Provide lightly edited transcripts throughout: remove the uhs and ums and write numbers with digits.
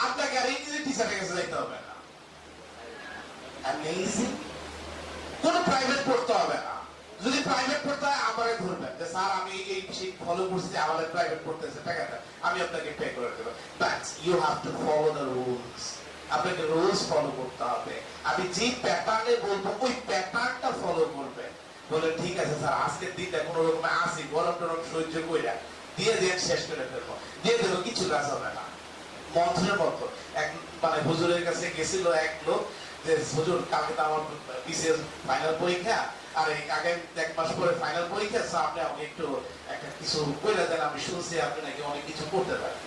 আপনাকে আর ইংরেজি টিচারের কাছে যাইতে হবে না। অ্যামেজিং। কোন প্রাইভেট পড়তে হবে না। যদি প্রাইভেট পড়তে হয় আমারে ধরবেন যে স্যার আমি এই শিট ফলো করছি, আমাদের প্রাইভেট পড়তেছে, টাকাটা আমি আপনাকে পে করে দেব। But you have to follow the rules. আপনাকে রুলস ফলো করতে হবে। আমি যে প্যাটার্নে বলবো ওই প্যাটার্নটা ফলো করবেন। বলে ঠিক আছে স্যার, আজকের দিনটা কোন রকমে আসি, গরম টরম সহ্য কইরা দিয়ে দিয়ে শেষ করে ফেলবো, দিয়ে দেবো, কিছু কাজ হবে না। মন্ত্রের মতো এক মানে হুজুরের কাছে গেছিল এক লোক যে হুজুর কালকে তো আমার বিসিএস ফাইনাল পরীক্ষা, আর এই আগে 1 মাস পরে ফাইনাল পরীক্ষা, স্যার আপনি আমাকে একটু একটা কিছু কইরা দেন, আমি শুনছি আপনি নাকি অনেক কিছু করতে পারেন।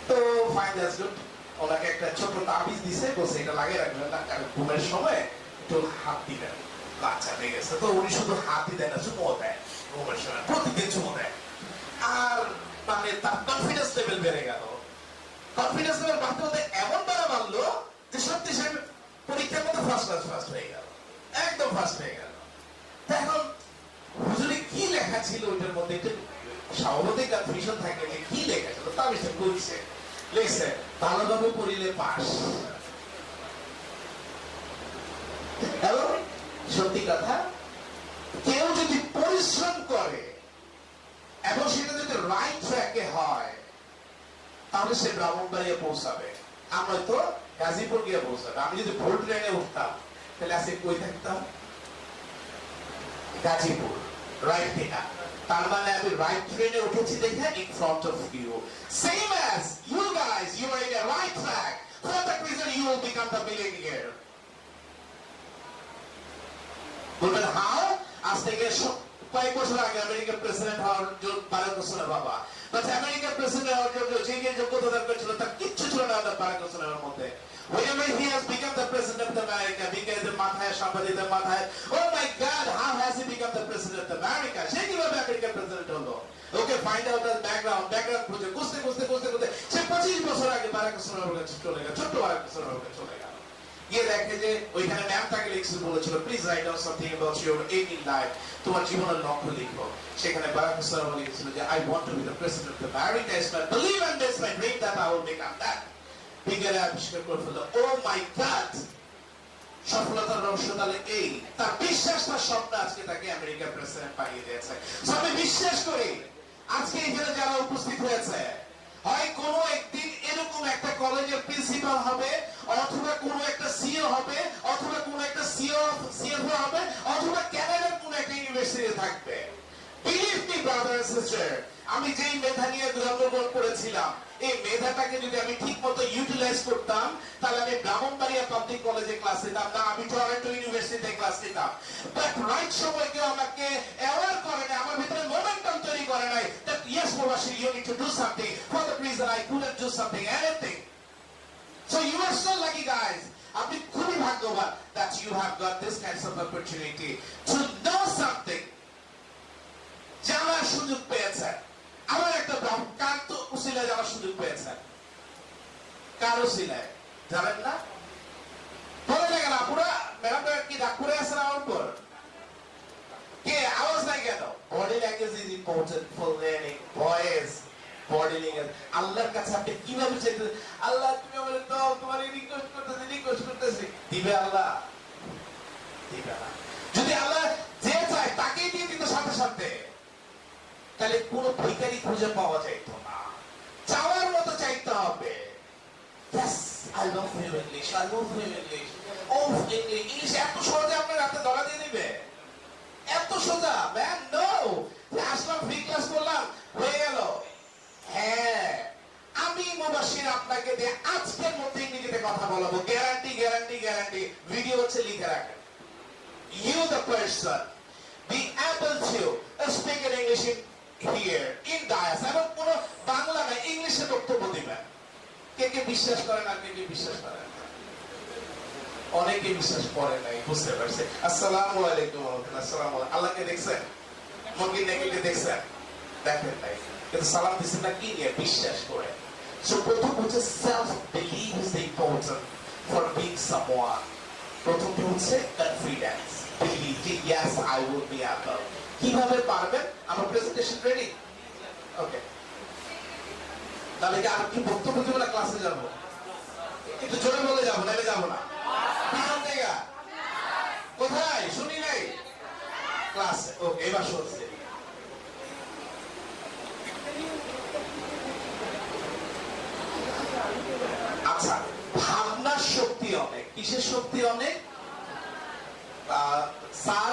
তো ফাইন, দ্যাটস গুড। ওনাকে একটা ছোট তাবিজ দিছে, বলছে এটা লাগিয়ে রাখবেন না, কারণ ঘুমের সময় একটু হাত দিবেন, বাচ্চা হয়ে গেছে। তো উনি শুধু হাতই দেয় না, চুমো দেয় ঘুমের সময়, প্রতিদিন চুমো দেয়। আর মানে তার কনফিডেন্স লেভেল বেড়ে গেল। কনফিডেন্স লেভেল বাড়তে বাড়তে এমন বেড়া বাড়লো যে সত্যি সে পরীক্ষার মধ্যে ফার্স্ট হয়ে গেল, একদম ফার্স্ট হয়ে গেল। এখন হুজুরে কি লেখা ছিল ওইটার মধ্যে, একটু স্বাভাবিক কনফিউশন থাকে যে কি লেখা ছিল, তা আমি বলছে লিখছে ভালোভাবে পড়িলে পাস। এবং সত্যি কথা, কেউ যদি পরিশ্রম করে এবং সেটা যদি রাইট ট্র্যাকে হয় তাহলে সে ব্রাহ্মণবাড়িয়া পৌঁছাবে। আমরা তো গাজীপুর গিয়ে পৌঁছাবে। আমি যদি ভোট ট্রেনে উঠতাম তাহলে আজকে কই থাকতাম? গাজীপুর, রাইট কিনা? তার মানে আমি রাইট ট্রেনে উঠেছি দেখে in front of you. Same as you guys, you are in a right track. For that reason you will become the millionaire. বলবেন হাউ? আজ থেকে কয়েক বছর আগে আমেরিকার প্রেসিডেন্ট হওয়ার জন্য বারাক ওবামার বাবা, বাট আমেরিকার প্রেসিডেন্ট হওয়ার জন্য যে যে যোগ্যতা দরকার ছিল তার কিচ্ছু ছিল না বারাক ওবামার মধ্যে। Whenever he has become the president of America, because the মাথায় সাংবাদিকদের মাথায়, oh my God, how has he become the president of America? সে কিভাবে আমেরিকার প্রেসিডেন্ট হলো? Okay, find out the background খুঁজে খুঁজতে সে 25 বছর আগে বারাক ওবামার কাছে চলে গেল, ছোট্ট বারাক ওবামার কাছে চলে গেল। গিয়ে দেখে যে ওইখানে ম্যাম তাকে লিখতে বলেছিল, please write down something about your aim in life, তোমার জীবনের লক্ষ্য লিখো। সেখানে বারাক ওবামা লিখেছিল যে I want to be the president of America, it's my believe and it's my dream that I will become that. বিজ্ঞানী আবিষ্কার করে ফেললো, ও মাই গড, সফলতার রহস্য তাহলে এই। তার বিশ্বাস, তার স্বপ্ন আজকে তাকে আমেরিকার প্রেসিডেন্ট বানিয়ে দিয়েছে। আমি বিশ্বাস করি আজকে এখানে যারা উপস্থিত হয়েছে, হয় কোনো একদিন এরকম একটা কলেজের প্রিন্সিপাল হবে, অথবা কোনো একটা সিও হবে, অথবা কোনো একটা সিএফও হবে, অথবা ক্যানাডার কোনো একটা ইউনিভার্সিটি থাকবে। Believe me brother and sister, আমি যেই মেধা নিয়ে জন্মগ্রহণ করেছিলাম, এই মেধাটাকে যদি আমি ঠিক মতো ইউটিলাইজ করতাম তাহলে আমি ব্রাহ্মণবাড়িয়া পাবলিক কলেজে ক্লাস নিতাম না, আমি টরন্টো ইউনিভার্সিটিতে ক্লাস নিতাম। বাট রাইট সময় কেউ আমাকে অ্যাওয়ার করে না, আমার ভিতরে মোমেন্টাম তৈরি করে নাই that yes Mubashir, you need to do something. For that reason I couldn't do something, anything. So you are so lucky guys. আপনি খুবই ভাগ্যবান that you have got this kinds of opportunity to know something. জানার সুযোগ পেয়েছেন। আমার একটা কান্ত উসিলায় যাওয়ার সুযোগ পেয়েছেন। কার উসিলায় যাবেন না? বলে না কেন আপুরা, ম্যাডামটা কি রাগ করে আছেন আমার উপর? কে আওয়াজ নাই কেন? Body language is important for learning boys. Body language আল্লাহর কাছে আপনি কিভাবে চাইতেন, আল্লাহ তুমি আমাকে দাও, তোমার রিকোয়েস্ট করতেছি, দিবে আল্লাহ? দিবে না। যদি আল্লাহ যে চায় তাকেই দিয়ে দিত সাথে সাথে, তাহলে কোনো ভিখারি খুঁজে পাওয়া যাইতো না। চাওয়ার মতো চাইতে হবে। Yes, I love you English, I love you English. Oh, English এত সহজে আপনার হাতে ধরা দিয়ে দিবে? এত সোজা? Man no. আসলাম, ফ্রি ক্লাস করলাম, হয়ে গেল। হ্যাঁ, আমি মুবাশির আপনাকে দিয়ে আজকের মধ্যে ইংরেজিতে কথা বলাবো, গ্যারান্টি গ্যারান্টি গ্যারান্টি। ভিডিও হচ্ছে, লিখে রাখেন। You the person be able to speak in English here in Dayas, এবং কোন বাংলা না, ইংলিশে বক্তব্য দিবেন। কে কে বিশ্বাস করেন আর কে কে বিশ্বাস করেন? অনেকে বিশ্বাস করে নাই, বুঝতে পারছে। আসসালামু আলাইকুম ওয়া রাহমাতুল্লাহ। আসসালামু আলাইকুম। আল্লাহকে দেখছেন? মঙ্গির নেকিকে দেখছেন? দেখেন নাই, কিন্তু সালাম দিচ্ছেন না কি নিয়ে? বিশ্বাস করে। সো প্রথম হচ্ছে self believe is important for being someone. প্রথমটি হচ্ছে কনফিডেন্স, বিলিভ যে yes I will be able. কিভাবে পারবেন? আমার প্রেজেন্টেশন রেডি? ওকে, তাহলে কি আর কি বক্তব্য দিব না ক্লাসে যাব? যাবো না? পিছন থেকে কোথায় শুনি নাই ক্লাসে। ওকে, এবার শুনছি। আচ্ছা, ভাবনার শক্তি অনেক, কিসের শক্তি অনেক? স্যার